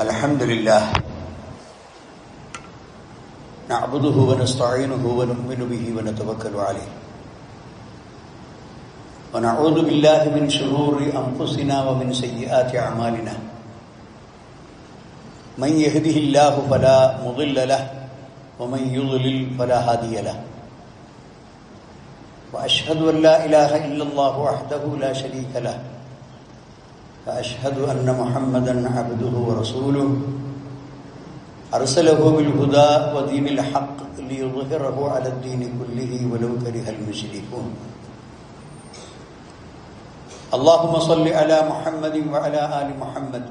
الحمد لله نعبده ونستعينه ونؤمن به ونتوكل عليه ونعوذ بالله من شرور أنفسنا ومن سيئات أعمالنا من يهده الله فلا مضل له ومن يضلل فلا هادي له وأشهد أن لا إله إلا الله وحده لا شريك له فأشهد أن محمدا عبده ورسوله أرسله بالهدى ودين الحق ليظهره على الدين كله ولو كره المشركون اللهم صل على محمد وعلى آل محمد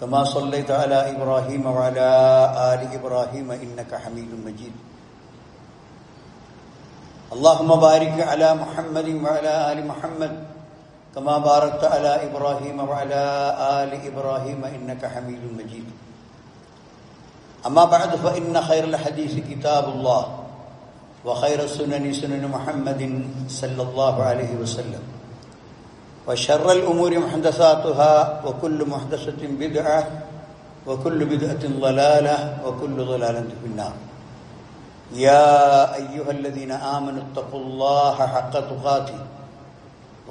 كما صليت على إبراهيم وعلى آل إبراهيم إنك حميد مجيد اللهم بارك على محمد وعلى آل محمد كما باركت على إبراهيم وعلى آل إبراهيم إنك حميد مجيد أما بعد فإن خير الحديث كتاب الله وخير السنن سنن محمد صلى الله عليه وسلم وشر الأمور محدثاتها وكل محدثة بدعة وكل بدعة ضلالة وكل ضلالة في النار يا أيها الذين آمنوا اتقوا الله حق تقاته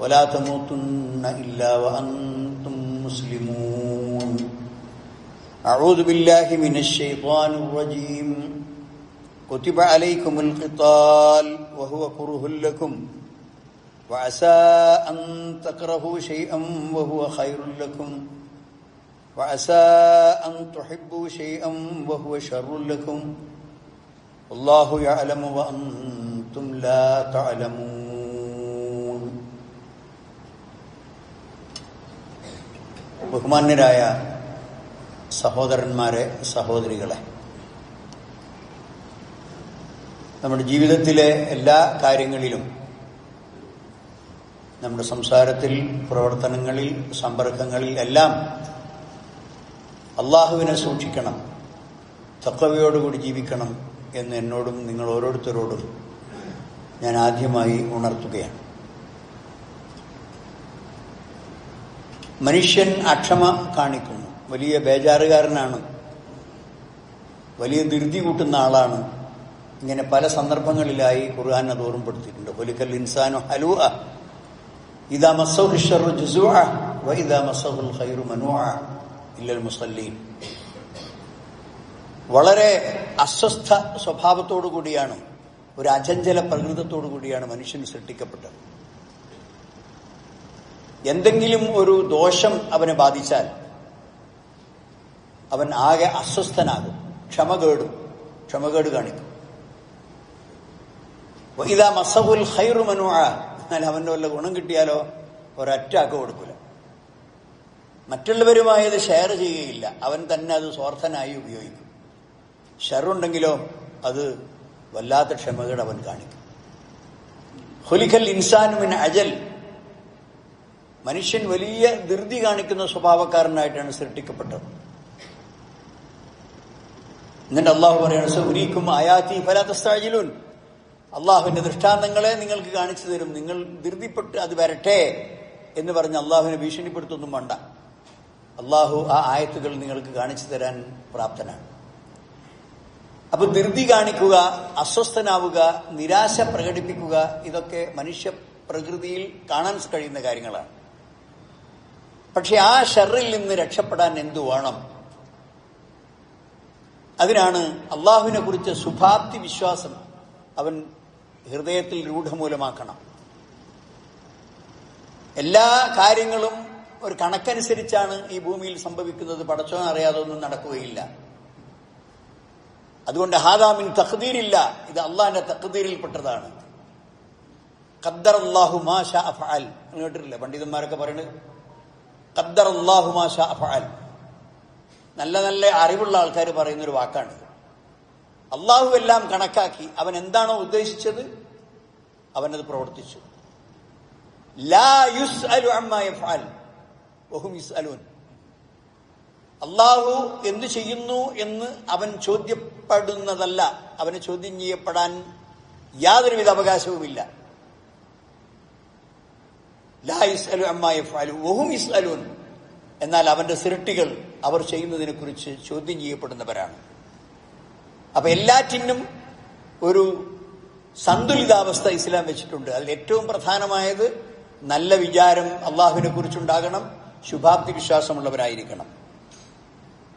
ولا تموتن إلا وأنتم مسلمون أعوذ بالله من الشيطان الرجيم كتب عليكم القتال وهو كره لكم وعسى أن تكرهوا شيئا وهو خير لكم وعسى أن تحبوا شيئا وهو شر لكم والله يعلم وأنتم لا تعلمون ബഹുമാന്യരായ സഹോദരന്മാരെ, സഹോദരികളെ, നമ്മുടെ ജീവിതത്തിലെ എല്ലാ കാര്യങ്ങളിലും, നമ്മുടെ സംസാരത്തിൽ, പ്രവർത്തനങ്ങളിൽ, സമ്പർക്കങ്ങളിൽ എല്ലാം അള്ളാഹുവിനെ സൂക്ഷിക്കണം, തഖ്വയോടുകൂടി ജീവിക്കണം എന്ന് എന്നോടും നിങ്ങൾ ഓരോരുത്തരോടും ഞാൻ ആദ്യമായി ഉണർത്തുകയാണ്. മനുഷ്യൻ അക്ഷമ കാണിക്കുന്നു, വലിയ ബേജാറുകാരനാണ്, വലിയ ധൃതി കൂട്ടുന്ന ആളാണ്. ഇങ്ങനെ പല സന്ദർഭങ്ങളിലായി ഖുർആൻ അത് ഓർമ്മപ്പെടുത്തിയിട്ടുണ്ട്. ഖുലിഖൽ ഇൻസാനു ഹലൂഅ ഇദാ മസ്സഹു ശർറു ജസൂഅ വഇദാ മസ്സഹുൽ ഖൈറു മനൂഅ ഇല്ലൽ മുസല്ലീൻ. വളരെ അസ്വസ്ഥ സ്വഭാവത്തോടു കൂടിയാണ്, ഒരു അചഞ്ചല പ്രകൃതത്തോടു കൂടിയാണ് മനുഷ്യൻ സൃഷ്ടിക്കപ്പെട്ടത്. എന്തെങ്കിലും ഒരു ദോഷം അവനെ ബാധിച്ചാൽ അവൻ ആകെ അസ്വസ്ഥനാകും, ക്ഷമകേട് കാണിക്കും. ഇതാ മസ്സഹുൽ ഖൈറു മനൂഅ, എന്നാൽ അവന്റെ വല്ല ഗുണം കിട്ടിയാലോ ഒരറ്റാക്ക് കൊടുക്കില്ല. മറ്റുള്ളവരുമായി അത് ഷെയർ ചെയ്യുകയില്ല, അവൻ തന്നെ അത് സ്വാർത്ഥനായി ഉപയോഗിക്കും. ഷറുണ്ടെങ്കിലോ അത് വല്ലാത്ത ക്ഷമകേട് അവൻ കാണിക്കും. ഖുലിഖൽ ഇൻസാനു മിൻ അജൽ, മനുഷ്യൻ വലിയ ധൃതി കാണിക്കുന്ന സ്വഭാവക്കാരനായിട്ടാണ് സൃഷ്ടിക്കപ്പെട്ടത്. എന്നിട്ട് അള്ളാഹു പറയാണ്, സൗരീക്കും ആയാതി ഫലാ തസ്തഅജിലൂൻ, അള്ളാഹുവിന്റെ ദൃഷ്ടാന്തങ്ങളെ നിങ്ങൾക്ക് കാണിച്ചു തരും, നിങ്ങൾ ധൃതിപ്പെട്ട് അത് വരട്ടെ എന്ന് പറഞ്ഞ് അള്ളാഹുവിനെ ഭീഷണിപ്പെടുത്തൊന്നും വേണ്ട. അള്ളാഹു ആ ആയത്തുകൾ നിങ്ങൾക്ക് കാണിച്ചു തരാൻ പ്രാപ്തനാണ്. അപ്പൊ ധൃതി കാണിക്കുക, അസ്വസ്ഥനാവുക, നിരാശ പ്രകടിപ്പിക്കുക, ഇതൊക്കെ മനുഷ്യ പ്രകൃതിയിൽ കാണാൻ കഴിയുന്ന കാര്യങ്ങളാണ്. പക്ഷെ ആ ഷർറിൽ നിന്ന് രക്ഷപ്പെടാൻ എന്തു വേണം? അതിനാണ് അള്ളാഹുവിനെ കുറിച്ച് ശുഭാപ്തി വിശ്വാസം അവൻ ഹൃദയത്തിൽ രൂഢമൂലമാക്കണം. എല്ലാ കാര്യങ്ങളും ഒരു കണക്കനുസരിച്ചാണ് ഈ ഭൂമിയിൽ സംഭവിക്കുന്നത്. പടച്ചോൻ അറിയാതെ ഒന്നും നടക്കുകയില്ല. അതുകൊണ്ട് ഹാദാ മിൻ തഖ്ദീരില്ല, ഇത് അള്ളാഹിന്റെ തഖ്ദീരിൽപ്പെട്ടതാണ്. ഖദ്ദർ അല്ലാഹു മാ ശാഅ ഫഅൽ, കേട്ടിട്ടില്ലേ പണ്ഡിതന്മാരൊക്കെ പറയുന്നത്? ഖദ്ദർ അല്ലാഹു മാ ശാഅ ഫഅൽ. നല്ല നല്ല അറിവുള്ള ആൾക്കാർ പറയുന്നൊരു വാക്കാണ്. അള്ളാഹു എല്ലാം കണക്കാക്കി, അവൻ എന്താണോ ഉദ്ദേശിച്ചത് അവനത് പ്രവർത്തിച്ചു. ലാ യുസ്അലു അമ്മാ യഫ്അൽ വഹും യുസ്അലൂൻ. അള്ളാഹു എന്തു ചെയ്യുന്നു എന്ന് അവൻ ചോദ്യപ്പെടുന്നതല്ല, അവന് ചോദ്യം ചെയ്യപ്പെടാൻ യാതൊരുവിധ അവകാശവുമില്ല. ലാ യുസ്അലു അമ്മാ യഫ്അലു വഹും യുസ്അലൂൻ. എന്നാൽ അവന്റെ സിരട്ടികൾ അവർ ചെയ്യുന്നതിനെക്കുറിച്ച് ചോദ്യം ചെയ്യപ്പെടുന്നവരാണ്. അപ്പൊ എല്ലാറ്റിനും ഒരു സന്തുലിതാവസ്ഥ ഇസ്ലാം വെച്ചിട്ടുണ്ട്. അതിൽ ഏറ്റവും പ്രധാനമായത് നല്ല വിചാരം അള്ളാഹുവിനെ കുറിച്ചുണ്ടാകണം, ശുഭാപ്തി വിശ്വാസമുള്ളവരായിരിക്കണം.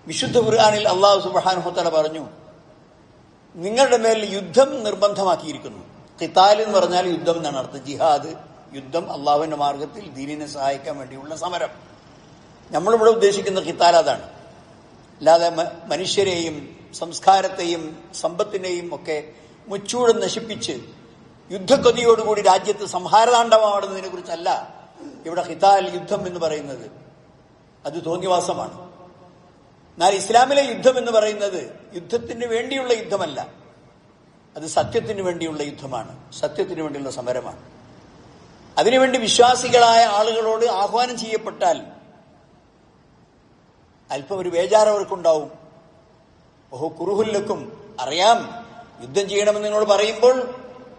വിശുദ്ധ ഖുർആനിൽ അള്ളാഹു സുബ്ഹാനഹു വ തആല പറഞ്ഞു, നിങ്ങളുടെ മേൽ യുദ്ധം നിർബന്ധമാക്കിയിരിക്കുന്നു. ഖിതാൽ എന്ന് പറഞ്ഞാൽ യുദ്ധം എന്നാണ് അർത്ഥം. ജിഹാദ്, യുദ്ധം, അള്ളാഹുവിന്റെ മാർഗത്തിൽ ദീനിനെ സഹായിക്കാൻ വേണ്ടിയുള്ള സമരം. നമ്മളിവിടെ ഉദ്ദേശിക്കുന്ന ഖിതാൽ അതാണ്. അല്ലാതെ മനുഷ്യരെയും സംസ്കാരത്തെയും സമ്പത്തിനെയും ഒക്കെ മുച്ചൂടെ നശിപ്പിച്ച് യുദ്ധക്കൊതിയോടുകൂടി രാജ്യത്ത് സംഹാരതാണ്ഡവമാടുന്നതിനെ കുറിച്ചല്ല ഇവിടെ ഖിതാൽ, യുദ്ധം എന്ന് പറയുന്നത്. അത് തോന്നിവാസമാണ്. എന്നാൽ ഇസ്ലാമിലെ യുദ്ധം എന്ന് പറയുന്നത് യുദ്ധത്തിന് വേണ്ടിയുള്ള യുദ്ധമല്ല, അത് സത്യത്തിന് വേണ്ടിയുള്ള യുദ്ധമാണ്, സത്യത്തിന് വേണ്ടിയുള്ള സമരമാണ്. അതിനുവേണ്ടി വിശ്വാസികളായ ആളുകളോട് ആഹ്വാനം ചെയ്യപ്പെട്ടാൽ അല്പം ഒരു ബേജാറ് അവർക്കുണ്ടാവും. ഓഹോ കുറുഹുല്ലക്കും, അറിയാം യുദ്ധം ചെയ്യണമെന്ന് നിങ്ങളോട് പറയുമ്പോൾ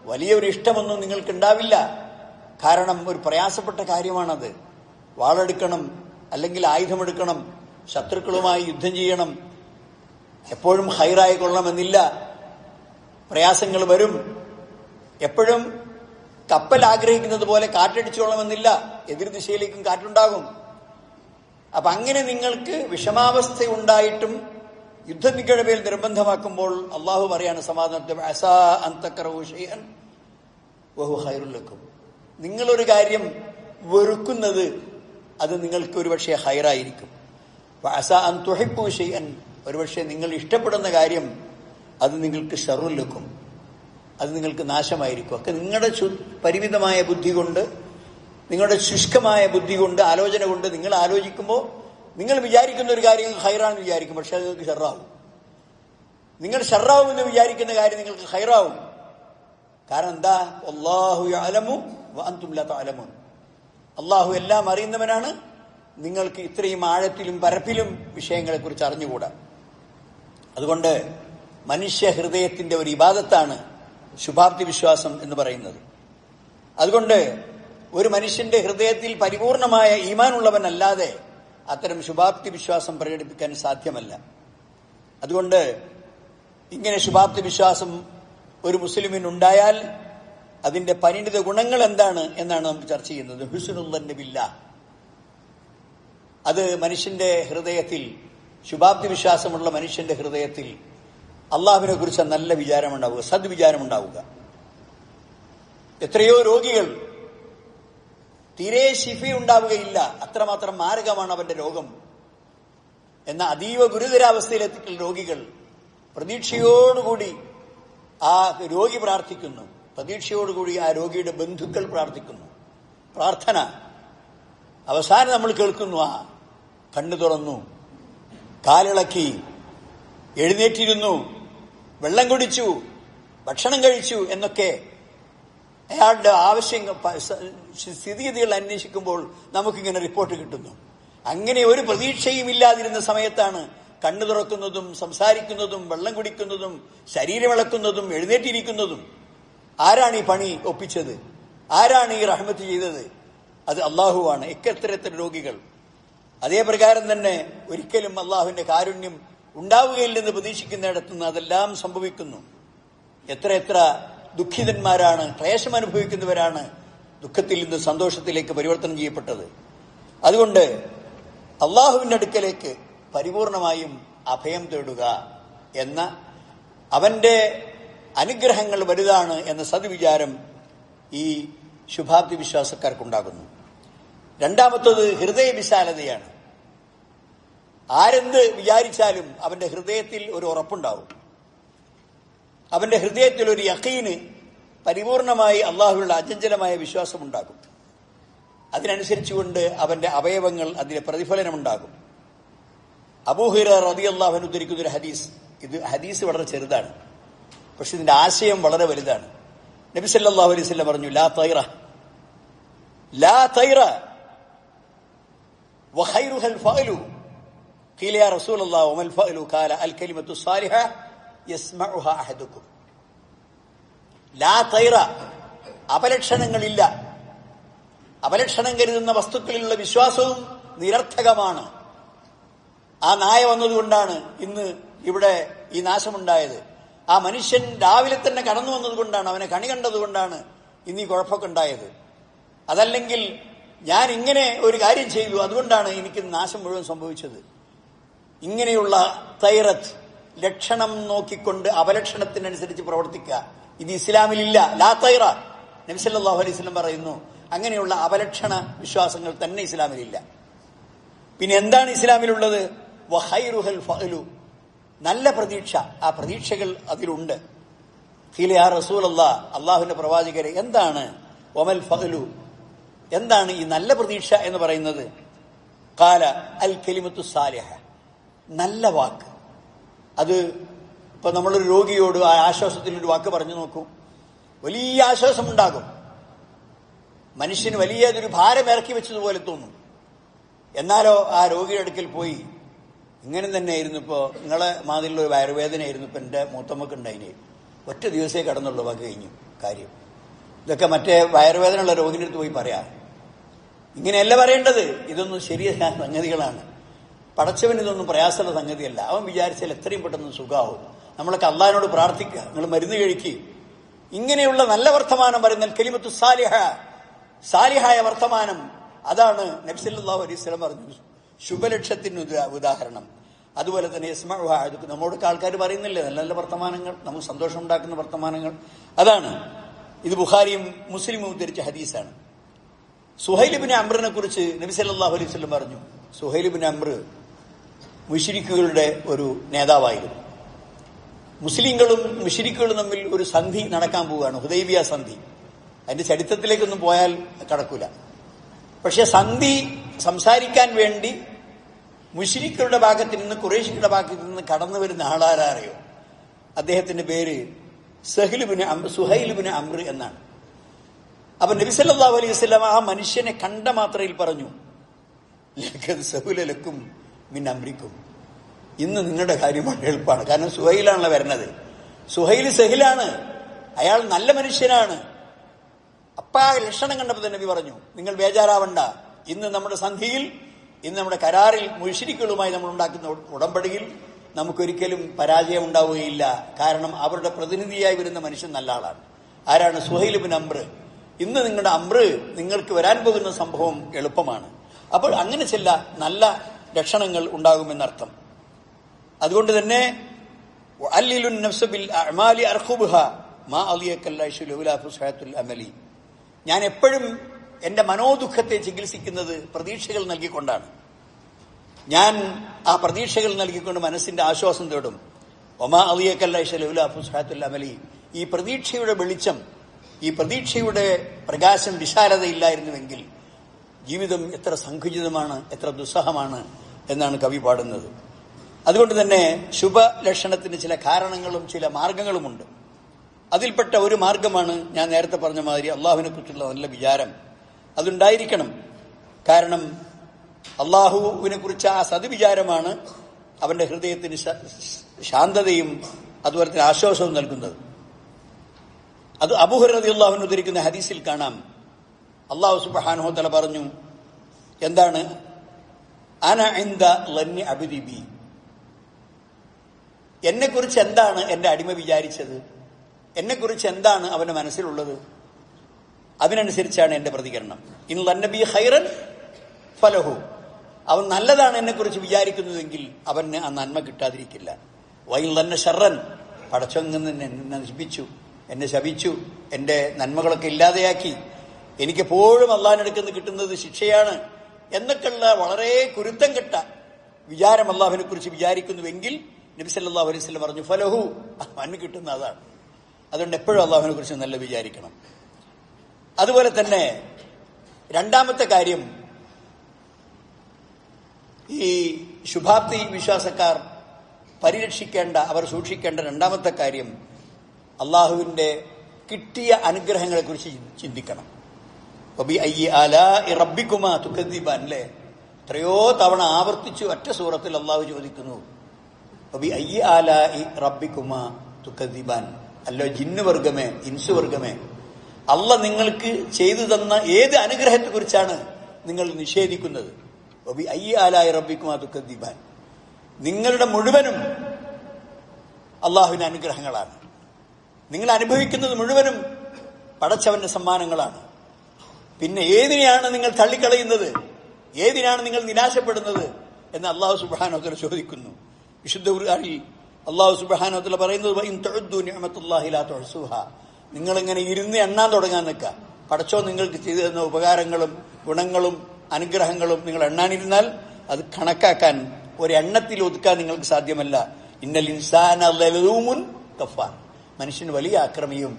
വലിയൊരു ഇഷ്ടമൊന്നും നിങ്ങൾക്കുണ്ടാവില്ല. കാരണം ഒരു പ്രയാസപ്പെട്ട കാര്യമാണത്. വാളെടുക്കണം, അല്ലെങ്കിൽ ആയുധമെടുക്കണം, ശത്രുക്കളുമായി യുദ്ധം ചെയ്യണം. എപ്പോഴും ഹൈറായി കൊള്ളണമെന്നില്ല, പ്രയാസങ്ങൾ വരും. എപ്പോഴും കപ്പൽ ആഗ്രഹിക്കുന്നത് പോലെ കാറ്റടിച്ചോളണമെന്നില്ല, എതിർ ദിശയിലേക്കും കാറ്റുണ്ടാകും. അപ്പൊ അങ്ങനെ നിങ്ങൾക്ക് വിഷമാവസ്ഥ ഉണ്ടായിട്ടും യുദ്ധം നിങ്ങളുടെ മേൽ നിർബന്ധമാക്കുമ്പോൾ അള്ളാഹു പറയാണ് സമാധാനത്തിൽ, അസാ അൻ തക്റഹു ശൈഅൻ വഹുവ ഖൈറുൽ ലക്കും. നിങ്ങളൊരു കാര്യം വെറുക്കുന്നത് അത് നിങ്ങൾക്ക് ഒരുപക്ഷെ ഹൈറായിരിക്കും. അസാ അൻ തുഹിബ്ബു ശൈഅൻ, ഒരുപക്ഷെ നിങ്ങൾ ഇഷ്ടപ്പെടുന്ന കാര്യം അത് നിങ്ങൾക്ക് ശർറുൽ ലക്കും, അത് നിങ്ങൾക്ക് നാശമായിരിക്കും. ഒക്കെ നിങ്ങളുടെ പരിമിതമായ ബുദ്ധി കൊണ്ട്, നിങ്ങളുടെ ശുഷ്കമായ ബുദ്ധി കൊണ്ട്, ആലോചന കൊണ്ട് നിങ്ങൾ ആലോചിക്കുമ്പോൾ നിങ്ങൾ വിചാരിക്കുന്ന ഒരു കാര്യം ഹൈറാണെന്ന് വിചാരിക്കും, പക്ഷെ അത് നിങ്ങൾക്ക് ഷർറാവും. നിങ്ങൾ ഷർറാവും എന്ന് വിചാരിക്കുന്ന കാര്യം നിങ്ങൾക്ക് ഹൈറാവും. കാരണം എന്താ? വല്ലാഹു യഅലമു വഅൻതും ലാ തഅലമൂൻ. അള്ളാഹു എല്ലാം അറിയുന്നവനാണ്, നിങ്ങൾക്ക് ഇത്രയും ആഴത്തിലും പരപ്പിലും വിഷയങ്ങളെക്കുറിച്ച് അറിഞ്ഞുകൂടാ. അതുകൊണ്ട് മനുഷ്യ ഹൃദയത്തിന്റെ ഒരു ഇബാദത്താണ് ശുഭാപ്തി വിശ്വാസം എന്ന് പറയുന്നത്. അതുകൊണ്ട് ഒരു മനുഷ്യന്റെ ഹൃദയത്തിൽ പരിപൂർണമായ ഈമാനുള്ളവനല്ലാതെ അത്തരം ശുഭാപ്തി വിശ്വാസം പ്രകടിപ്പിക്കാൻ സാധ്യമല്ല. അതുകൊണ്ട് ഇങ്ങനെ ശുഭാപ്തി വിശ്വാസം ഒരു മുസ്ലിമിനുണ്ടായാൽ അതിന്റെ പരിണിത ഗുണങ്ങൾ എന്താണ് എന്നാണ് നമുക്ക് ചർച്ച ചെയ്യുന്നത്. ഹുസ്നുൽ ദന്നി ബില്ലാഹ്, അത് മനുഷ്യന്റെ ഹൃദയത്തിൽ, ശുഭാപ്തി വിശ്വാസമുള്ള മനുഷ്യന്റെ ഹൃദയത്തിൽ അള്ളാഹുവിനെ കുറിച്ച് നല്ല വിചാരമുണ്ടാവുക, സദ്വിചാരമുണ്ടാവുക. എത്രയോ രോഗികൾ തീരെ ശിഫയുണ്ടാവുകയില്ല, അത്രമാത്രം മാരകമാണ് അവന്റെ രോഗം എന്ന അതീവ ഗുരുതരാവസ്ഥയിലെത്തിക്കുന്ന രോഗികൾ പ്രതീക്ഷയോടുകൂടി ആ രോഗി പ്രാർത്ഥിക്കുന്നു, പ്രതീക്ഷയോടുകൂടി ആ രോഗിയുടെ ബന്ധുക്കൾ പ്രാർത്ഥിക്കുന്നു. പ്രാർത്ഥന അവസാനം നമ്മൾ കേൾക്കുന്നു, ആ കണ്ണു തുറന്നു, കാലിളക്കി, എഴുന്നേറ്റിരുന്നു, വെള്ളം കുടിച്ചു, ഭക്ഷണം കഴിച്ചു എന്നൊക്കെ അയാളുടെ സ്ഥിതിഗതികൾ അന്വേഷിക്കുമ്പോൾ നമുക്കിങ്ങനെ റിപ്പോർട്ട് കിട്ടുന്നു. അങ്ങനെ ഒരു പ്രതീക്ഷയും ഇല്ലാതിരുന്ന സമയത്താണ് കണ്ണു തുറക്കുന്നതും സംസാരിക്കുന്നതും വെള്ളം കുടിക്കുന്നതും ശരീരമിളക്കുന്നതും എഴുന്നേറ്റിരിക്കുന്നതും. ആരാണ് ഈ പണി ഒപ്പിച്ചത്? ആരാണ് ഈ റഹ്മത്ത് ചെയ്തത്? അത് അള്ളാഹുവാണ്. എത്ര രോഗികൾ. അതേ പ്രകാരം തന്നെ ഒരിക്കലും അള്ളാഹുവിന്റെ കാരുണ്യം ഉണ്ടാവുകയില്ലെന്ന് പ്രതീക്ഷിക്കുന്നിടത്തുനിന്ന് അതെല്ലാം സംഭവിക്കുന്നു. എത്ര ദുഃഖിതന്മാരാണ്, ക്ലേശം അനുഭവിക്കുന്നവരാണ് ദുഃഖത്തിൽ നിന്ന് സന്തോഷത്തിലേക്ക് പരിവർത്തനം ചെയ്യപ്പെട്ടത്. അതുകൊണ്ട് അള്ളാഹുവിന്റെ അടുക്കലേക്ക് പരിപൂർണമായും അഭയം തേടുക എന്ന, അവന്റെ അനുഗ്രഹങ്ങൾ വലുതാണ് എന്ന സദ്വിചാരം ഈ ശുഭാപ്തി വിശ്വാസക്കാർക്കുണ്ടാകുന്നു. രണ്ടാമത്തത് ഹൃദയ വിശാലതയാണ്. ആരെന്ത് വിചാരിച്ചാലും അവന്റെ ഹൃദയത്തിൽ ഒരു ഉറപ്പുണ്ടാവും. അവന്റെ ഹൃദയത്തിൽ ഒരു യഖീന്, പരിപൂർണമായി അള്ളാഹുവിലുള്ള അചഞ്ചലമായ വിശ്വാസമുണ്ടാകും. അതിനനുസരിച്ചുകൊണ്ട് അവന്റെ അവയവങ്ങൾ അതിന് പ്രതിഫലനമുണ്ടാകും. അബൂ ഹുറൈറ റളിയല്ലാഹു അൻഹു ഉദ്ധരിക്കുന്ന ഒരു ഹദീസ്, ഇത് ഹദീസ് വളരെ ചെറുതാണ്, പക്ഷെ ഇതിന്റെ ആശയം വളരെ വലുതാണ്. നബി സല്ലല്ലാഹു അലൈഹി വസല്ലം പറഞ്ഞു, ലാ തൈറ വഖൈറുഹൽ ഫഅലു. ഖീല യാ റസൂലല്ലാഹ് വമൽ ഫഅലു? ഖാല അൽ കലിമത്തു സാലിഹ യസ്മഉഹ അഹദുക്കും. ലാ തൈറ, അപലക്ഷണങ്ങളില്ല. അപലക്ഷണം കരുതുന്ന വസ്തുക്കളിലുള്ള വിശ്വാസവും നിരർത്ഥകമാണ്. ആ നായ വന്നതുകൊണ്ടാണ് ഇന്ന് ഇവിടെ ഈ നാശമുണ്ടായത്. ആ മനുഷ്യൻ രാവിലെ തന്നെ കടന്നു വന്നതുകൊണ്ടാണ്, അവനെ കണി കണ്ടതുകൊണ്ടാണ് ഇന്ന് ഈ കുഴപ്പമൊക്കെ ഉണ്ടായത്. അതല്ലെങ്കിൽ ഞാൻ ഇങ്ങനെ ഒരു കാര്യം ചെയ്തു, അതുകൊണ്ടാണ് എനിക്ക് നാശം മുഴുവൻ സംഭവിച്ചത്. ഇങ്ങനെയുള്ള തൈറത്ത്, ലക്ഷണം നോക്കിക്കൊണ്ട് അപലക്ഷണത്തിനനുസരിച്ച് പ്രവർത്തിക്കുക, ഇത് ഇസ്ലാമിലില്ല. ലാ തൈറ. നബി സല്ലല്ലാഹു അലൈഹി വസല്ലം പറയുന്നു, അങ്ങനെയുള്ള അപലക്ഷണ വിശ്വാസങ്ങൾ തന്നെ ഇസ്ലാമിലില്ല. പിന്നെ എന്താണ് ഇസ്ലാമിലുള്ളത്? വഖൈറുഹൽ ഫഅലു, നല്ല പ്രതീക്ഷ. ആ പ്രതീക്ഷകൾ അതിലുണ്ട്. ഖീല യാ റസൂലല്ലാഹ്, അല്ലാഹുവിന്റെ പ്രവാചകരെ, എന്താണ് വമൽ ഫഅലു, എന്താണ് ഈ നല്ല പ്രതീക്ഷ എന്ന് പറയുന്നത്? ഖാല അൽ കലിമത്തു സാലിഹ, നല്ല വാക്ക്. അത് ഇപ്പൊ നമ്മളൊരു രോഗിയോട് ആ ആശ്വാസത്തിലൊരു വാക്ക് പറഞ്ഞു നോക്കൂ, വലിയ ആശ്വാസമുണ്ടാകും. മനുഷ്യന് വലിയൊരു ഭാരം ഇറക്കി വെച്ചതുപോലെ തോന്നും. എന്നാലോ ആ രോഗിയുടെ അടുക്കൽ പോയി, ഇങ്ങനെ തന്നെയായിരുന്നു, ഇപ്പോൾ നിങ്ങളെ മാതിരിയുള്ള ഒരു വയറുവേദനയായിരുന്നു ഇപ്പം എൻ്റെ മൂത്തമ്മക്ക് ഉണ്ടായിന്, ഒറ്റ ദിവസമേ കടന്നുള്ളൂ, വാക്ക് കഴിഞ്ഞു കാര്യം. ഇതൊക്കെ മറ്റേ വയറുവേദന ഉള്ള രോഗിൻ്റെ അടുത്ത് പോയി പറയാം. ഇങ്ങനെയല്ല പറയേണ്ടത്. ഇതൊന്നും ശരിയായ സംഗതികളാണ്. പടച്ചവൻ ഇതൊന്നും പ്രയാസമുള്ള സംഗതിയല്ല. അവൻ വിചാരിച്ചാൽ എത്രയും പെട്ടെന്ന് സുഖാവും. നമ്മളൊക്കെ അള്ളാഹിനോട് പ്രാർത്ഥിക്കുക, നിങ്ങൾ മരുന്ന് കഴിക്കുക. ഇങ്ങനെയുള്ള നല്ല വർത്തമാനം പറയുന്ന കലിമത്തു സാലിഹ, സാലിഹായ വർത്തമാനം, അതാണ് നബി സല്ലല്ലാഹു അലൈഹി വസല്ലം പറഞ്ഞു ശുഭലക്ഷ്യത്തിന് ഉദാഹരണം. അതുപോലെ തന്നെ യസ്മഉഹ, നമ്മോടൊക്കെ ആൾക്കാർ പറയുന്നില്ലേ നല്ല നല്ല വർത്തമാനങ്ങൾ, നമുക്ക് സന്തോഷം ഉണ്ടാക്കുന്ന വർത്തമാനങ്ങൾ, അതാണ്. ഇത് ബുഖാരിയും മുസ്ലിമും ഉദ്ധരിച്ച ഹദീസാണ്. സുഹൈൽ ഇബ്നു അംറിനെ കുറിച്ച് നബി സല്ലല്ലാഹു അലൈഹി വസല്ലം പറഞ്ഞു, സുഹൈൽ ഇബ്നു അംർ മുശ്രിക്കുകളുടെ ഒരു നേതാവായിരുന്നു. മുസ്ലിങ്ങളും മുശ്രിക്കുകളും തമ്മിൽ ഒരു സന്ധി നടക്കാൻ പോവുകയാണ്, ഹുദൈബിയ സന്ധി. അതിന്റെ ചരിത്രത്തിലേക്കൊന്നും പോയാൽ കടക്കൂല. പക്ഷെ സന്ധി സംസാരിക്കാൻ വേണ്ടി മുശ്രിക്കുകളുടെ ഭാഗത്ത് നിന്ന് ഖുറൈശികളുടെ ഭാഗത്ത് നിന്ന് കടന്നു വരുന്ന ആളാരറിയോ? അദ്ദേഹത്തിന്റെ പേര് സുഹൈൽ ഇബ്നു അംർ എന്നാണ്. അപ്പൊ നബി സല്ലല്ലാഹു അലൈഹി വസല്ലം ആ മനുഷ്യനെ കണ്ട മാത്രയിൽ പറഞ്ഞു, ലഖദ് സഹുല ലക്കും മിൻ അംരിക്കും, ഇന്ന് നിങ്ങളുടെ കാര്യം വളരെ എളുപ്പമാണ്. കാരണം സുഹൈലാണല്ലോ വരുന്നത്. സുഹൈൽ സഹിലാണ്, അയാൾ നല്ല മനുഷ്യനാണ്. അപ്പ ആ ലക്ഷണം കണ്ടപ്പോൾ തന്നെ നബി പറഞ്ഞു, നിങ്ങൾ ബേജാറാവണ്ട, ഇന്ന് നമ്മുടെ സന്ധിയിൽ, ഇന്ന് നമ്മുടെ കരാറിൽ മുശ്രിക്കുകളുമായി നമ്മൾ ഉണ്ടാക്കുന്ന ഉടമ്പടിയിൽ നമുക്കൊരിക്കലും പരാജയം ഉണ്ടാവുകയില്ല. കാരണം അവരുടെ പ്രതിനിധിയായി വരുന്ന മനുഷ്യൻ നല്ല ആളാണ്. ആരാണ്? സുഹൈൽ ഇബ്നു അംർ. ഇന്ന് നിങ്ങളുടെ അംർ, നിങ്ങൾക്ക് വരാൻ പോകുന്ന സംഭവം എളുപ്പമാണ്. അപ്പോൾ അങ്ങനെ ചില നല്ല ലക്ഷണങ്ങൾ ഉണ്ടാകുമെന്നർത്ഥം. അതുകൊണ്ട് തന്നെ അല്ലിലുൻ നഫ്സ ബിൽ അഅമാലി അർഖുബുഹ മാ അലിയക്കല്ലൈഷു ലൗലാ ഫുസ്ഹത്തുൽ അമലി. ഞാൻ എപ്പോഴും എന്റെ മനോദുഃഖത്തെ ചികിത്സിക്കുന്നത് പ്രതീക്ഷകൾ നൽകിക്കൊണ്ടാണ്. ഞാൻ ആ പ്രതീക്ഷകൾ നൽകിക്കൊണ്ട് മനസ്സിന്റെ ആശ്വാസം തേടും. ഒമാ അലിയക്കല്ലൈഷു ലൗലാ ഫുസ്ഹത്തുൽ അമലി. ഈ പ്രതീക്ഷയുടെ വെളിച്ചം, ഈ പ്രതീക്ഷയുടെ പ്രകാശം, വിശാലതയില്ലായിരുന്നുവെങ്കിൽ ജീവിതം എത്ര സങ്കുചിതമാണ്, എത്ര ദുസ്സഹമാണ് എന്നാണ് കവി പാടുന്നത്. അതുകൊണ്ട് തന്നെ ശുഭലക്ഷണത്തിന് ചില കാരണങ്ങളും ചില മാർഗങ്ങളുമുണ്ട്. അതിൽപ്പെട്ട ഒരു മാർഗമാണ് ഞാൻ നേരത്തെ പറഞ്ഞ മാതിരി അള്ളാഹുവിനെ കുറിച്ചുള്ള നല്ല വിചാരം. അതുണ്ടായിരിക്കണം. കാരണം അള്ളാഹുവിനെ കുറിച്ച് ആ സദ്വിചാരമാണ് അവന്റെ ഹൃദയത്തിന് ശാന്തതയും അതുപോലെ തന്നെ ആശ്വാസവും നൽകുന്നത്. അത് അബൂ ഹുറൈറ റളിയല്ലാഹു അൻഹു ഉദ്ധരിക്കുന്ന ഹദീസിൽ കാണാം, അല്ലാഹു സുബ്ഹാനഹു വ തആല പറഞ്ഞു, എന്താണ്? അന ഇൻദ ലന്നി അബ്ദി ബി, എന്നെക്കുറിച്ച് എന്താണ് എന്റെ അടിമ വിചാരിച്ചത്, എന്നെക്കുറിച്ച് എന്താണ് അവന്റെ മനസ്സിലുള്ളത്, അതിനനുസരിച്ചാണ് എന്റെ പ്രതികരണം. ഇൻ ലന്ന ബി ഖൈറൻ ഫലഹു, അവൻ നല്ലതാണ് എന്നെക്കുറിച്ച് വിചാരിക്കുന്നതെങ്കിൽ അവന് ആ നന്മ കിട്ടാതിരിക്കില്ല. വൈൻ ലന്ന ഷർറൻ, പടച്ചോൻ എന്നെ നശിപ്പിച്ചു, എന്നെ ശപിച്ചു, എന്റെ നന്മകളൊക്കെ ഇല്ലാതെയാക്കി, എനിക്കെപ്പോഴും അള്ളാഹിനടുക്കുന്ന കിട്ടുന്നത് ശിക്ഷയാണ് എന്നൊക്കെയുള്ള വളരെ കുരുത്തം കെട്ട വിചാരം അള്ളാഹുവിനെ കുറിച്ച് വിചാരിക്കുന്നുവെങ്കിൽ നബി സല്ലല്ലാഹു അലൈഹി വസല്ലം പറഞ്ഞു, ഫലഹു, അവന് കിട്ടുന്ന അതാണ്. അതുകൊണ്ട് എപ്പോഴും അള്ളാഹുവിനെ കുറിച്ച് നല്ല വിചാരിക്കണം. അതുപോലെ തന്നെ രണ്ടാമത്തെ കാര്യം, ഈ ശുഭാപ്തി വിശ്വാസക്കാർ പരിരക്ഷിക്കേണ്ട, അവർ സൂക്ഷിക്കേണ്ട രണ്ടാമത്തെ കാര്യം, അള്ളാഹുവിന്റെ കിട്ടിയ അനുഗ്രഹങ്ങളെ കുറിച്ച് ചിന്തിക്കണം. റബ്ബിക്കുമാ തുകദ്ദിബാൻ, അല്ലേ? എത്രയോ തവണ ആവർത്തിച്ചു ഒറ്റ സൂറത്തിൽ അള്ളാഹു ചോദിക്കുന്നു, റബ്ബിക്കുമാ തുകദ്ദിബാൻ, അല്ലോ ജിന്നുവർഗമേ, ഇൻസുവർഗമേ, അള്ളാഹ് നിങ്ങൾക്ക് ചെയ്തു തന്ന ഏത് അനുഗ്രഹത്തെ കുറിച്ചാണ് നിങ്ങൾ നിഷേധിക്കുന്നത്? വബിഅയ്യി ആലാഇ റബ്ബിക്കുമാ തുകദ്ദിബാൻ. നിങ്ങളുടെ മുഴുവനും അള്ളാഹുവിന്റെ അനുഗ്രഹങ്ങളാണ്. നിങ്ങൾ അനുഭവിക്കുന്നത് മുഴുവനും പടച്ചവന്റെ സമ്മാനങ്ങളാണ്. പിന്നെ ഏതിനെയാണ് നിങ്ങൾ തള്ളിക്കളയുന്നത്, ഏതിനാണ് നിങ്ങൾ നിരാശപ്പെടുന്നത് എന്ന് അള്ളാഹു സുബ്ഹാനഹു വതആല ചോദിക്കുന്നു. വിശുദ്ധ ഖുർആനിൽ അള്ളാഹു സുബ്ഹാനഹു വതആല പറയുന്നത് വഇൻ തഉദ്ദു നിഅമത്തുല്ലാഹി ലാ തുഹ്സുഹാ. നിങ്ങളിങ്ങനെ ഇരുന്ന് എണ്ണാൻ തുടങ്ങാൻ നിൽക്കുക. പടച്ചോ നിങ്ങൾക്ക് ചെയ്തു തന്ന ഉപകാരങ്ങളും ഗുണങ്ങളും അനുഗ്രഹങ്ങളും നിങ്ങൾ എണ്ണാനിരുന്നാൽ അത് കണക്കാക്കാൻ ഒരെണ്ണത്തിൽ ഒതുക്കാൻ നിങ്ങൾക്ക് സാധ്യമല്ല. ഇന്നൽ ഇൻസാന ലലൂമുൻ കഫാർ. മനുഷ്യൻ വലിയ അക്രമിയും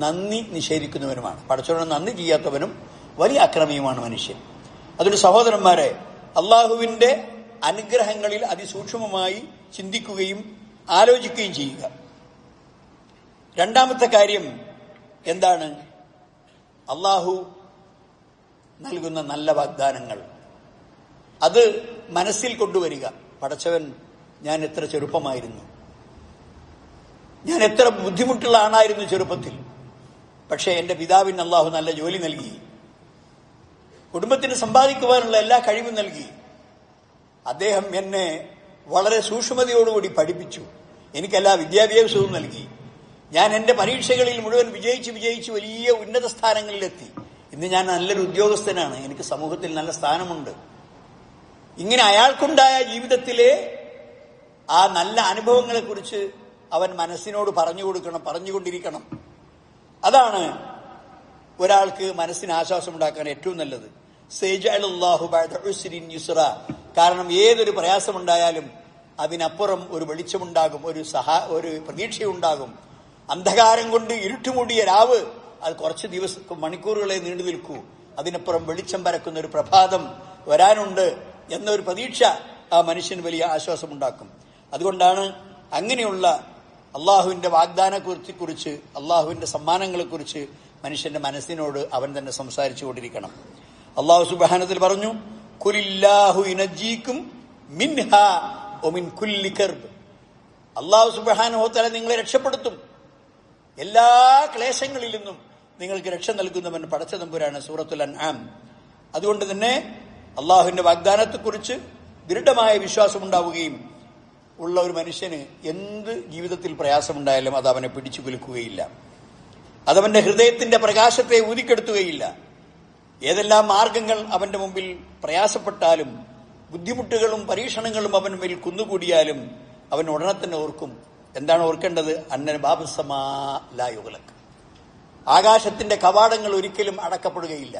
നന്ദി നിഷേധിക്കുന്നവനുമാണ്. പടച്ചോനെ നന്ദി ചെയ്യാത്തവനും വലിയ അക്രമിയുമാണ് മനുഷ്യൻ. അതുകൊണ്ട് സഹോദരന്മാരെ, അള്ളാഹുവിന്റെ അനുഗ്രഹങ്ങളിൽ അതിസൂക്ഷ്മമായി ചിന്തിക്കുകയും ആലോചിക്കുകയും ചെയ്യുക. രണ്ടാമത്തെ കാര്യം എന്താണ്? അള്ളാഹു നൽകുന്ന നല്ല വാഗ്ദാനങ്ങൾ അത് മനസ്സിൽ കൊണ്ടുവരിക. പടച്ചവൻ, ഞാൻ എത്ര ചെറുപ്പമായിരുന്നു, ഞാൻ എത്ര ബുദ്ധിമുട്ടുള്ള ആണായിരുന്നു ചെറുപ്പത്തിൽ. പക്ഷേ എന്റെ പിതാവിന് അള്ളാഹു നല്ല ജോലി നൽകി, കുടുംബത്തിന് സമ്പാദിക്കുവാനുള്ള എല്ലാ കഴിവും നൽകി. അദ്ദേഹം എന്നെ വളരെ സൂക്ഷ്മതയോടുകൂടി പഠിപ്പിച്ചു, എനിക്കെല്ലാ വിദ്യാഭ്യാസവും നൽകി. ഞാൻ എന്റെ പരീക്ഷകളിൽ മുഴുവൻ വിജയിച്ച് വലിയ ഉന്നത സ്ഥാനങ്ങളിലെത്തി. ഇന്ന് ഞാൻ നല്ലൊരു ഉദ്യോഗസ്ഥനാണ്, എനിക്ക് സമൂഹത്തിൽ നല്ല സ്ഥാനമുണ്ട്. ഇങ്ങനെ അയാൾക്കുണ്ടായ ജീവിതത്തിലെ ആ നല്ല അനുഭവങ്ങളെ കുറിച്ച് അവൻ മനസ്സിനോട് പറഞ്ഞുകൊണ്ടിരിക്കണം. അതാണ് ഒരാൾക്ക് മനസ്സിന് ആശ്വാസമുണ്ടാക്കാൻ ഏറ്റവും നല്ലത്. സയജഅലുല്ലാഹു ബഅദ ഉസ്രിൻ യുസ്റ. കാരണം ഏതൊരു പ്രയാസമുണ്ടായാലും അതിനപ്പുറം ഒരു വെളിച്ചമുണ്ടാകും, ഒരു പ്രതീക്ഷയുണ്ടാകും. അന്ധകാരം കൊണ്ട് ഇരുട്ടുമൂടിയ രാവ് അത് കുറച്ച് മണിക്കൂറുകളെ നീണ്ടു നിൽക്കൂ, അതിനപ്പുറം വെളിച്ചം പരക്കുന്ന ഒരു പ്രഭാതം വരാനുണ്ട് എന്നൊരു പ്രതീക്ഷ ആ മനുഷ്യന് വലിയ ആശ്വാസമുണ്ടാക്കും. അതുകൊണ്ടാണ് അങ്ങനെയുള്ള അള്ളാഹുവിന്റെ വാഗ്ദാനത്തെക്കുറിച്ച്, അള്ളാഹുവിന്റെ സമ്മാനങ്ങളെക്കുറിച്ച് മനുഷ്യന്റെ മനസ്സിനോട് അവൻ തന്നെ സംസാരിച്ചു കൊണ്ടിരിക്കണം. അള്ളാഹു സുബ്ഹാനഹു പറഞ്ഞു, ഖുലില്ലാഹു യുനജ്ജീകും മിൻഹാ വമിൻ കുല്ലി കർബ്. അള്ളാഹു സുബ്ഹാനഹു വതആല നിങ്ങളെ രക്ഷപ്പെടുത്തും, എല്ലാ ക്ലേശങ്ങളിൽ നിന്നും നിങ്ങൾക്ക് രക്ഷ നൽകുന്നവൻ പടച്ച തമ്പുരാണ്. സൂറത്തുൽ അൻആം. അതുകൊണ്ട് തന്നെ അള്ളാഹുവിന്റെ വാഗ്ദാനത്തെക്കുറിച്ച് ദൃഢമായ വിശ്വാസമുണ്ടാവുകയും ഉള്ള ഒരു മനുഷ്യന് എന്ത് ജീവിതത്തിൽ പ്രയാസമുണ്ടായാലും അത് അവനെ പിടിച്ചു കുലുക്കുകയില്ല, അതവന്റെ ഹൃദയത്തിന്റെ പ്രകാശത്തെ ഊതിക്കെടുത്തുകയില്ല. ഏതെല്ലാം മാർഗങ്ങൾ അവന്റെ മുമ്പിൽ പ്രയാസപ്പെട്ടാലും ബുദ്ധിമുട്ടുകളും പരീക്ഷണങ്ങളും അവൻ മുമ്പിൽ കുന്നുകൂടിയാലും അവൻ ഉടനെ തന്നെ ഓർക്കും. എന്താണ് ഓർക്കേണ്ടത്? അന്നൻ ബാബുസമാ ലാ യുഗ്ലഖ്. ആകാശത്തിന്റെ കവാടങ്ങൾ ഒരിക്കലും അടക്കപ്പെടുകയില്ല.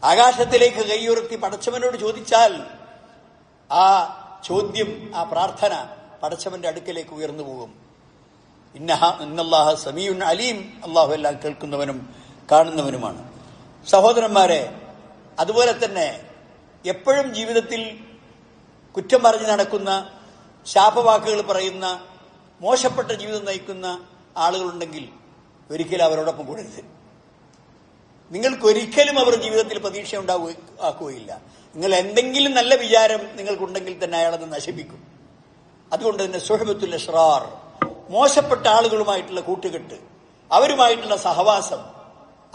ആകാശത്തിലേക്ക് കൈയുയർത്തി പടച്ചവനോട് ചോദിച്ചാൽ ആ ചോദ്യം, ആ പ്രാർത്ഥന പടച്ചവന്റെ അടുക്കലേക്ക് ഉയർന്നു പോകും. ഇന്നല്ലാഹ സമീഉൻ അലീം. അല്ലാഹു എല്ലാം കേൾക്കുന്നവനും കാണുന്നവനുമാണ്. സഹോദരന്മാരെ, അതുപോലെ തന്നെ എപ്പോഴും ജീവിതത്തിൽ കുറ്റം പറഞ്ഞു നടക്കുന്ന, ശാപവാക്കുകൾ പറയുന്ന, മോശപ്പെട്ട ജീവിതം നയിക്കുന്ന ആളുകളുണ്ടെങ്കിൽ ഒരിക്കലും അവരോടൊപ്പം കൂടരുത്. നിങ്ങൾക്കൊരിക്കലും അവർ ജീവിതത്തിൽ പ്രതീക്ഷ ആക്കുകയില്ല. നിങ്ങൾ എന്തെങ്കിലും നല്ല വിചാരം നിങ്ങൾക്കുണ്ടെങ്കിൽ തന്നെ അയാളത് നശിപ്പിക്കും. അതുകൊണ്ട് തന്നെ സുഹബത്തുൽ അശ്റാർ, മോശപ്പെട്ട ആളുകളുമായിട്ടുള്ള കൂട്ടുകെട്ട്, അവരുമായിട്ടുള്ള സഹവാസം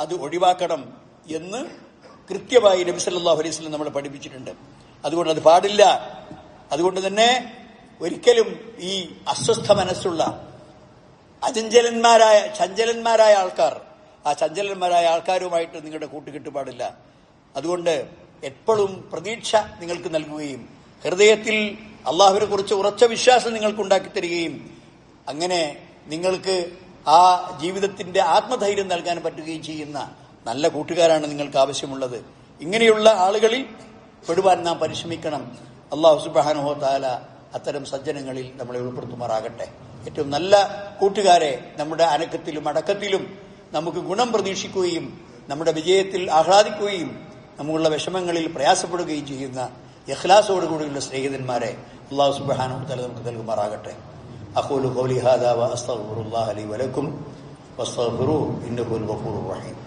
അത് ഒഴിവാക്കണം എന്ന് കൃത്യമായി നബി സല്ലല്ലാഹു അലൈഹി വസല്ലം നമ്മളെ പഠിപ്പിച്ചിട്ടുണ്ട്. അതുകൊണ്ട് അത് പാടില്ല. അതുകൊണ്ട് തന്നെ ഒരിക്കലും ഈ അസ്വസ്ഥ മനസ്സുള്ള ചഞ്ചലന്മാരായ ആൾക്കാർ, ആ ചഞ്ചലന്മാരായ ആൾക്കാരുമായിട്ട് നിങ്ങളുടെ കൂട്ടുകെട്ട് പാടില്ല. അതുകൊണ്ട് എപ്പോഴും പ്രതീക്ഷ നിങ്ങൾക്ക് നൽകുകയും ഹൃദയത്തിൽ അള്ളാഹുവിനെ കുറിച്ച് ഉറച്ച വിശ്വാസം നിങ്ങൾക്ക് ഉണ്ടാക്കി തരികയും അങ്ങനെ നിങ്ങൾക്ക് ആ ജീവിതത്തിന്റെ ആത്മധൈര്യം നൽകാൻ പറ്റുകയും ചെയ്യുന്ന നല്ല കൂട്ടുകാരാണ് നിങ്ങൾക്ക് ആവശ്യമുള്ളത്. ഇങ്ങനെയുള്ള ആളുകളിൽ പെടുവാൻ നാം പരിശ്രമിക്കണം. അല്ലാഹു സുബ്ഹാനഹു വ തആല അത്തരം സജ്ജനങ്ങളിൽ നമ്മളെ ഉൾപ്പെടുത്തുമാറാകട്ടെ. ഏറ്റവും നല്ല കൂട്ടുകാരെ നമ്മുടെ അനക്കത്തിലും അടക്കത്തിലും നമുക്ക് ഗുണം പ്രതീക്ഷിക്കുകയും നമ്മുടെ വിജയത്തിൽ ആഹ്ലാദിക്കുകയും നമുക്കുള്ള വിഷമങ്ങളിൽ പ്രയാസപ്പെടുകയും ചെയ്യുന്ന ഇഖ്ലാസോടുകൂടിയുള്ള സ്നേഹിതന്മാരെ അല്ലാഹു സുബ്ഹാനഹു വ തആല നമുക്ക് നൽകുമാറാകട്ടെ. അഖൂലു ഖൗലി ഹാദാ വ അസ്തഗ്ഫിറുല്ലാഹ ലി വ ലക്കും വസ്തഗ്ഫിറൂഹു ഇന്നഹു ഹുവൽ ഗഫൂറുർ റഹീം.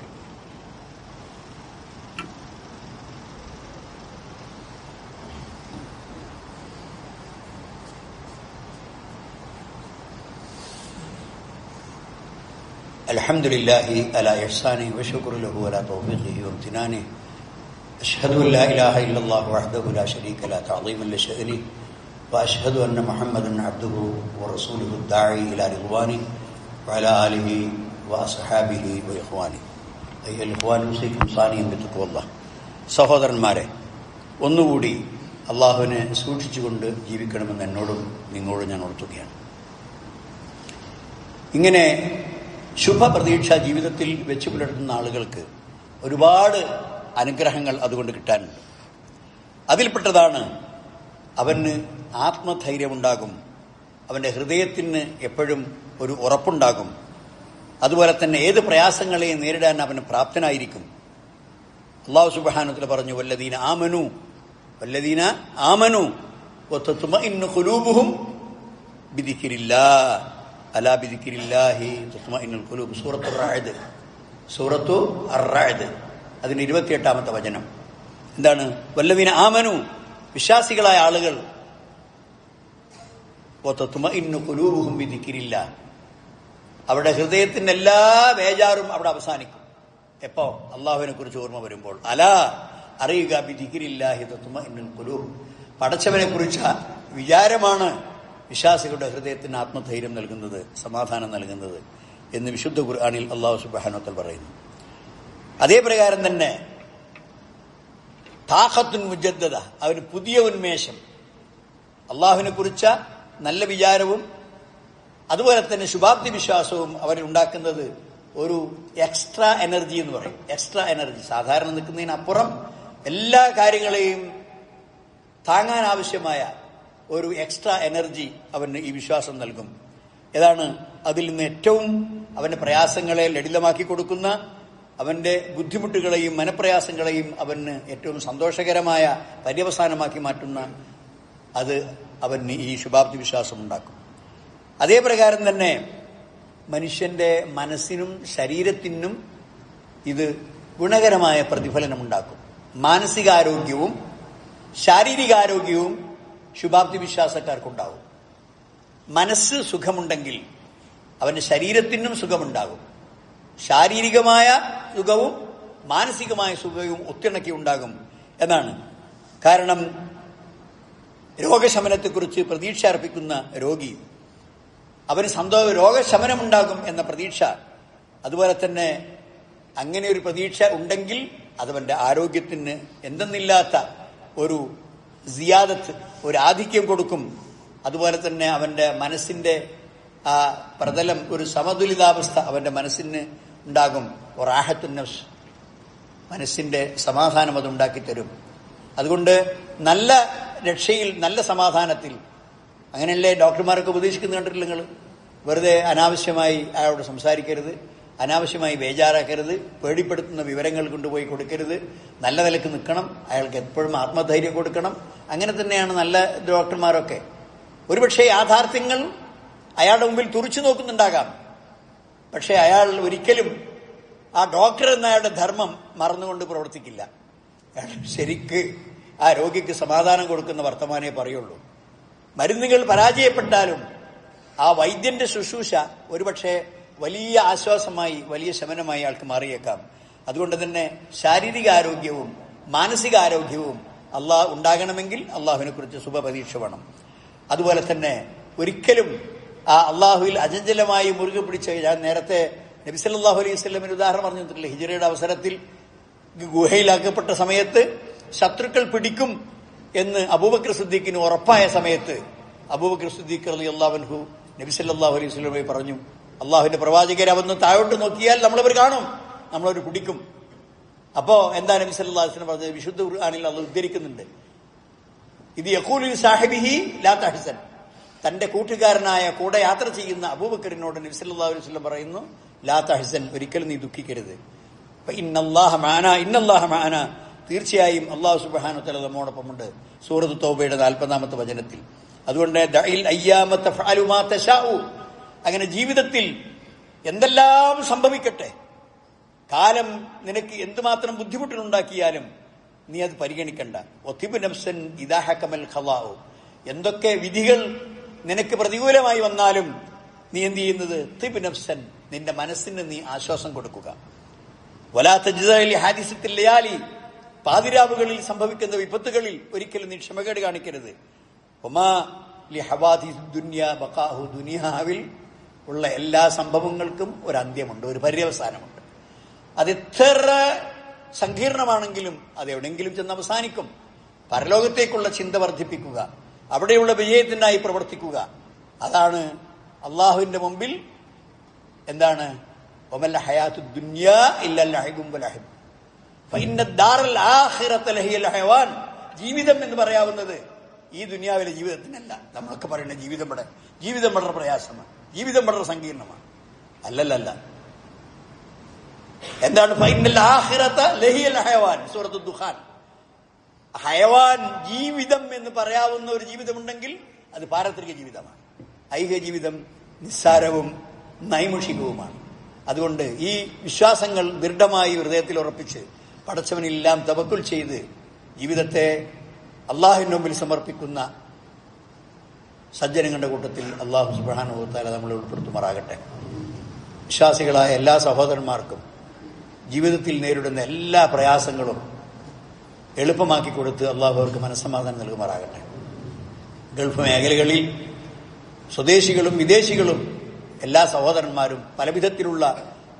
الحمد لله على إحسانه وشكر له على توفيقه وامتنانه അഷ്ഹദു അല്ലാ ഇലാഹ ഇല്ലല്ലാഹു വഹ്ദഹു ലാ ശരീക ലഹു തഅളീമൻ ലിശഅനിഹി വഅഷ്ഹദു അന്ന മുഹമ്മദൻ അബ്ദുഹു വറസൂലുഹു ദാഇ ഇലാ റിദ്വാനി വഅലാ ആലിഹി വഅസ്ഹാബിഹി വഇഖ്വാനി അയ്യുൽ ഇഖ്വാനു ഉസീകും സാനിയം ബിത്തഖ്വല്ലാഹ്. സഹോദരന്മാരെ, ഒന്നുകൂടി അള്ളാഹുവിനെ സൂക്ഷിച്ചുകൊണ്ട് ജീവിക്കണമെന്ന് എന്നോടും നിങ്ങളോടും ഞാൻ ഉണർത്തുകയാണ്. ഇങ്ങനെ ശുഭപ്രതീക്ഷ ജീവിതത്തിൽ വെച്ചു പുലർത്തുന്ന ആളുകൾക്ക് ഒരുപാട് അനുഗ്രഹങ്ങൾ അതുകൊണ്ട് കിട്ടാനുണ്ട്. അതിൽപ്പെട്ടതാണ് അവന് ആത്മധൈര്യമുണ്ടാകും, അവൻ്റെ ഹൃദയത്തിന് എപ്പോഴും ഒരു ഉറപ്പുണ്ടാകും. അതുപോലെ തന്നെ ഏത് പ്രയാസങ്ങളെയും നേരിടാൻ അവന് പ്രാപ്തനായിരിക്കും. അല്ലാഹു സുബ്ഹാനഹു വ തആല പറഞ്ഞു, വല്ലദീന ആമനു വതത്മഇന്നു ഖുലൂബുഹും ബിദിക്രില്ലാഹ് അലാ ബിദിക്രില്ലാഹി തത്മഇന്നുൽ ഖുലൂബ്. സൂറത്തു അർ-റഅദ് അതിന്റെ 28ാമത്തെ വചനം. എന്താണ്? വല്ലദീന ആമനു, വിശ്വാസികളായ ആളുകൾ, വതത്മഇന്നു ഖുലൂബുഹും ബിദിക്രില്ലാഹ്, അവരുടെ ഹൃദയത്തിന്റെ എല്ലാ ബേജാറും അവിടെ അവസാനിക്കും. എപ്പോ? അള്ളാഹുവിനെ കുറിച്ച് ഓർമ്മ വരുമ്പോൾ. അലാ, അറിയുക, ബിദിക്രില്ലാഹി തത്മഇന്നുൽ ഖുലൂബ്, പടച്ചവനെ കുറിച്ച വിചാരമാണ് വിശ്വാസികളുടെ ഹൃദയത്തിന് ആത്മധൈര്യം നൽകുന്നത്, സമാധാനം നൽകുന്നത് എന്ന് വിശുദ്ധ ഖുർആനിൽ അല്ലാഹു സുബ്ഹാനഹു വ തആല പറയുന്നു. അതേ പ്രകാരം തന്നെ താഖത്തുൻ മുജദ്ദദ, അവന് പുതിയ ഉന്മേഷം, അള്ളാഹുവിനെ കുറിച്ച നല്ല വിചാരവും അതുപോലെ തന്നെ ശുഭാപ്തി വിശ്വാസവും അവരിൽ ഉണ്ടാക്കുന്നത് ഒരു എക്സ്ട്രാ എനർജി എന്ന് പറയും. എക്സ്ട്രാ എനർജി, സാധാരണ നിൽക്കുന്നതിനപ്പുറം എല്ലാ കാര്യങ്ങളെയും താങ്ങാൻ ആവശ്യമായ ഒരു എക്സ്ട്രാ എനർജി അവന് ഈ വിശ്വാസം നൽകും. ഏതാണ്? അതിൽ നിന്ന് ഏറ്റവും അവന്റെ പ്രയാസങ്ങളെ ലളിതമാക്കി കൊടുക്കുന്ന, അവന്റെ ബുദ്ധിമുട്ടുകളെയും മനപ്രയാസങ്ങളെയും അവന് ഏറ്റവും സന്തോഷകരമായ പര്യവസാനമാക്കി മാറ്റുന്ന, അത് അവന് ഈ ശുഭാപ്തി വിശ്വാസം ഉണ്ടാക്കും. അതേ പ്രകാരം തന്നെ മനുഷ്യന്റെ മനസ്സിനും ശരീരത്തിനും ഇത് ഗുണകരമായ പ്രതിഫലനമുണ്ടാക്കും. മാനസികാരോഗ്യവും ശാരീരികാരോഗ്യവും ശുഭാപ്തി വിശ്വാസക്കാർക്കുണ്ടാവും. മനസ്സ് സുഖമുണ്ടെങ്കിൽ അവന്റെ ശരീരത്തിനും സുഖമുണ്ടാകും. ശാരീരികമായ സുഖവും മാനസികമായ സുഖവും ഒത്തിണക്കി ഉണ്ടാകും എന്നാണ്. കാരണം രോഗശമനത്തെക്കുറിച്ച് പ്രതീക്ഷ അർപ്പിക്കുന്ന രോഗി, അവന് രോഗശമനമുണ്ടാകും എന്ന പ്രതീക്ഷ, അതുപോലെ തന്നെ അങ്ങനെ ഒരു പ്രതീക്ഷ ഉണ്ടെങ്കിൽ അതവന്റെ ആരോഗ്യത്തിന് എന്തെന്നില്ലാത്ത ഒരു സിയാദത്ത്, ഒരു ആധിക്യം കൊടുക്കും. അതുപോലെ തന്നെ അവന്റെ മനസ്സിന്റെ ആ പ്രതലം, ഒരു സമതുലിതാവസ്ഥ അവന്റെ മനസ്സിന് ഉണ്ടാകും. റാഹത്തുൻ നഫ്സ്, മനസ്സിന്റെ സമാധാനം അതുണ്ടാക്കി തരും. അതുകൊണ്ട് നല്ല രക്ഷയിൽ, നല്ല സമാധാനത്തിൽ, അങ്ങനെയല്ലേ ഡോക്ടർമാരൊക്കെ ഉപദേശിക്കുന്നത് കണ്ടിട്ടില്ല നിങ്ങൾ? വെറുതെ അനാവശ്യമായി അയാളോട് സംസാരിക്കരുത്, അനാവശ്യമായി ബേജാറാക്കരുത്, പേടിപ്പെടുത്തുന്ന വിവരങ്ങൾ കൊണ്ടുപോയി കൊടുക്കരുത്, നല്ല നിലക്ക് നിൽക്കണം, അയാൾക്ക് എപ്പോഴും ആത്മധൈര്യം കൊടുക്കണം. അങ്ങനെ തന്നെയാണ് നല്ല ഡോക്ടർമാരൊക്കെ. ഒരുപക്ഷെ യാഥാർത്ഥ്യങ്ങൾ അയാളുടെ മുമ്പിൽ തുറിച്ചു നോക്കുന്നുണ്ടാകാം, പക്ഷെ അയാൾ ഒരിക്കലും ആ ഡോക്ടർ എന്ന അയാളുടെ ധർമ്മം മറന്നുകൊണ്ട് പ്രവർത്തിക്കില്ല. അയാൾ ശരിക്ക് ആ രോഗിക്ക് സമാധാനം കൊടുക്കുന്ന വർത്തമാനേ പറയുള്ളൂ. മരുന്നുകൾ പരാജയപ്പെട്ടാലും ആ വൈദ്യന്റെ ശുശ്രൂഷ ഒരുപക്ഷെ വലിയ ആശ്വാസമായി, വലിയ ശമനമായി അയാൾക്ക് മാറിയേക്കാം. അതുകൊണ്ട് തന്നെ ശാരീരിക ആരോഗ്യവും മാനസികാരോഗ്യവും ഉണ്ടാകണമെങ്കിൽ അള്ളാഹുവിനെ കുറിച്ച് ശുഭപ്രതീക്ഷ വേണം. അതുപോലെ തന്നെ ഒരിക്കലും ആ അള്ളാഹുവിൽ അചഞ്ചലമായി മുറുകെ പിടിച്ച്, ഞാൻ നേരത്തെ നബി സല്ലല്ലാഹു അലൈഹി വസല്ലമയുടെ ഉദാഹരണം പറഞ്ഞു തന്നിട്ടില്ലേ? ഹിജ്റയുടെ അവസരത്തിൽ ഗുഹയിലാക്കപ്പെട്ട സമയത്ത് ശത്രുക്കൾ പിടിക്കും എന്ന് അബൂബക്കർ സിദ്ദീഖിന് ഉറപ്പായ സമയത്ത് അബൂബക്കർ സിദ്ദീഖ് റളിയല്ലാഹു അൻഹു നബി സല്ലല്ലാഹു അലൈഹി വസല്ലമയെ പറഞ്ഞു, അള്ളാഹുവിന്റെ പ്രവാചകരെ അവന്ന് താഴോട്ട് നോക്കിയാൽ നമ്മളവർ കാണും, നമ്മളവർ പിടിക്കും. അപ്പോ എന്താ നബി സല്ലല്ലാഹു അലൈഹി വസല്ലം പറഞ്ഞത്? വിശുദ്ധ ഖുർആനിൽ അല്ലാഹു ഉദ്ധരിക്കുന്നുണ്ട്, ഇത് യഖൂലു സാഹിബിഹി ലാ തഹ്സൻ, തന്റെ കൂട്ടുകാരനായ കൂടെ യാത്ര ചെയ്യുന്ന അബൂബക്കറിനോട് നബി സല്ലല്ലാഹു അലൈഹി വസല്ലം പറയുന്നു, ലാ തഹ്സൻ, ഒരിക്കലും നീ ദുഃഖിക്കരുത്. ഇന്നല്ലാഹ മഅനാ, തീർച്ചയായും അല്ലാഹു സുബ്ഹാനഹു വ തആല നമ്മോടൊപ്പമുണ്ട്. സൂറത്ത് തൗബയുടെ 40ാമത്തെ വചനത്തിൽ. അതുകൊണ്ട് ദഇൽ അയ്യാമ തഫഅലു മാ തശാഉ, അങ്ങനെ ജീവിതത്തിൽ എന്തെല്ലാം സംഭവിക്കട്ടെ, കാലം നിനക്ക് എന്തുമാത്രം ബുദ്ധിമുട്ടുണ്ടാക്കിയാലും നീ അത് പരിഗണിക്കണ്ട. ഒത്തിബ് നഫ്സൻ ഇദാ ഹകമൽ ഖളാഉ, എന്തൊക്കെ വിധികൾ നിനക്ക് പ്രതികൂലമായി വന്നാലും നീ എന്ത് ചെയ്യുന്നത്? തിബ് നഫ്സൻ, നിന്റെ മനസ്സിന് നീ ആശ്വാസം കൊടുക്കുക. വലാ തജ്സഇ ലിഹാദിസത്തിൽ ലയാലി, പാതിരാവുകളിൽ സംഭവിക്കുന്ന വിപത്തുകളിൽ ഒരിക്കലും നീ ക്ഷമകേട് കാണിക്കരുത്. ഒമാ ലി ഹവാദിസ് ദുനിയ ബഖാഹു, ദുനിയാവിൽ ഉള്ള എല്ലാ സംഭവങ്ങൾക്കും ഒരു അന്ത്യമുണ്ട്, ഒരു പര്യവസാനമുണ്ട്. അതെത്ര സങ്കീർണമാണെങ്കിലും അത് എവിടെയെങ്കിലും ചെന്ന് അവസാനിക്കും. പരലോകത്തേക്കുള്ള ചിന്ത വർദ്ധിപ്പിക്കുക, അവിടെയുള്ള വിജയത്തിനായി പ്രവർത്തിക്കുക. അതാണ് അള്ളാഹുവിന്റെ മുമ്പിൽ എന്താണ് വമൽ ഹയാത്തു ദുനിയാ ഇല്ലാ ലഅബുൻ വലഹബ് ഫഇന്ന ദാറൽ ആഖിറത ലഹിയൽ ഹയവാൻ. ജീവിതം എന്ന് പറയാവുന്നത് ഈ ദുനിയാവിലെ ജീവിതത്തിനല്ല. നമ്മളൊക്കെ പറയുന്ന ജീവിതം വളരെ പ്രയാസമാണ്, ജീവിതം വളരെ സങ്കീർണമാണ്. അല്ലല്ല. എന്താണ് ഫഇന്നൽ ആഖിറത ലഹിയൽ ഹയവാൻ? സൂറത്തുൽ ദുഖാൻ. ഹയവാൻ, ജീവിതം എന്ന് പറയാവുന്ന ഒരു ജീവിതമുണ്ടെങ്കിൽ അത് പാരത്രിക ജീവിതമാണ്. ഐഹിക ജീവിതം നിസ്സാരവും നൈമുഷികവുമാണ്. അതുകൊണ്ട് ഈ വിശ്വാസങ്ങൾ ദൃഢമായി ഹൃദയത്തിൽ ഉറപ്പിച്ച് പടച്ചവനെല്ലാം തവക്കുൽ ചെയ്ത് ജീവിതത്തെ അള്ളാഹുവിന്റെ മുമ്പിൽ സമർപ്പിക്കുന്ന സജ്ജനങ്ങളുടെ കൂട്ടത്തിൽ അള്ളാഹു സുബ്ഹാനഹു വ തആല നമ്മളെ ഉൾപ്പെടുത്തുമാറാകട്ടെ. വിശ്വാസികളായ എല്ലാ സഹോദരന്മാർക്കും ജീവിതത്തിൽ നേരിടുന്ന എല്ലാ പ്രയാസങ്ങളും എളുപ്പമാക്കി കൊടുത്ത് അള്ളാഹു അവർക്ക് മനസ്സമാധാനം നൽകുമാറാകട്ടെ. ഗൾഫ് മേഖലകളിൽ സ്വദേശികളും വിദേശികളും എല്ലാ സഹോദരന്മാരും പല വിധത്തിലുള്ള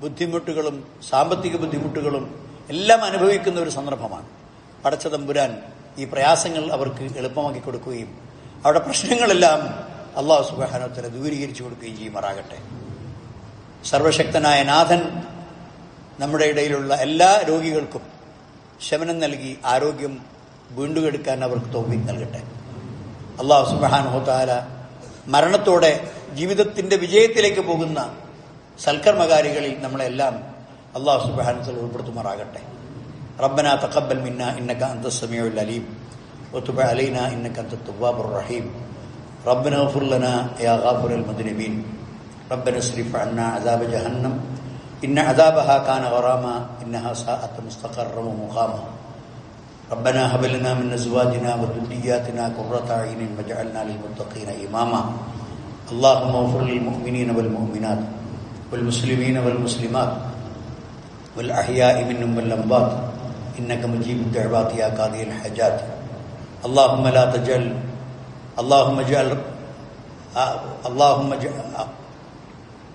ബുദ്ധിമുട്ടുകളും സാമ്പത്തിക ബുദ്ധിമുട്ടുകളും എല്ലാം അനുഭവിക്കുന്ന ഒരു സന്ദർഭമാണ്. പടച്ച തമ്പുരാൻ ഈ പ്രയാസങ്ങൾ അവർക്ക് എളുപ്പമാക്കി കൊടുക്കുകയും അവരുടെ പ്രശ്നങ്ങളെല്ലാം അള്ളാഹു സുബ്ഹാനഹു വ തആല ദൂരീകരിച്ചു കൊടുക്കുകയും ചെയ്യുമാറാകട്ടെ. സർവശക്തനായ നാഥൻ നമ്മുടെ ഇടയിലുള്ള എല്ലാ രോഗികൾക്കും ശമനം നൽകി ആരോഗ്യം വീണ്ടുകെടുക്കാൻ അവർക്ക് തൗഫീഖ് നൽകട്ടെ. അള്ളാഹു സുബ്ഹാനഹു വ തആല മരണത്തോടെ ജീവിതത്തിന്റെ വിജയത്തിലേക്ക് പോകുന്ന സൽക്കർമ്മകാരികളിൽ നമ്മളെല്ലാം അള്ളാഹു സുബ്ഹാനഹു വ തആല ഉൾപ്പെടുത്തുമാറാകട്ടെ. റബ്ബനാ തഖബ്ബൽ മിന്നാ ഇന്നക അൻതസ് സമീഉൽ അലീം വതുബ് അലൈനാ ഇന്നക അൻതത് തവ്വാബുർ റഹീം. റബ്ബനാ ഇഗ്ഫിർ ലനാ യാ ഗാഫിറൽ മുദ്നിബീൻ. റബ്ബനാ ഇസ്രിഫ് അന്നാ അദാബ ജഹന്നം ഇന്ന അദാബഹാ കാന ഗറാമ ഇന്നഹാ സാഅത് മുസ്തഖറൻ വമുഖാമ. ربنا هب لنا من ازواجنا وذرياتنا قرة اعين واجعلنا للمتقين اماما. اللهم اغفر للمؤمنين والمؤمنات والمسلمين والمسلمات والاحياء منهم والاموات انك مجيب الدعوات يا قاضي الحاجات. اللهم لا تجعل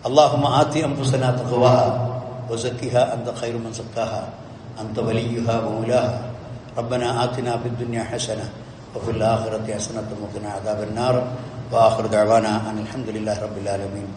اللهم آت انفسنا تقواها وزكها انت خير من زكاها انت وليها ومولاها. ربنا آتنا في الدنيا حسنة وفي الآخرة حسنة وقنا عذاب النار. وآخر دعوانا أن الحمد لله رب العالمين.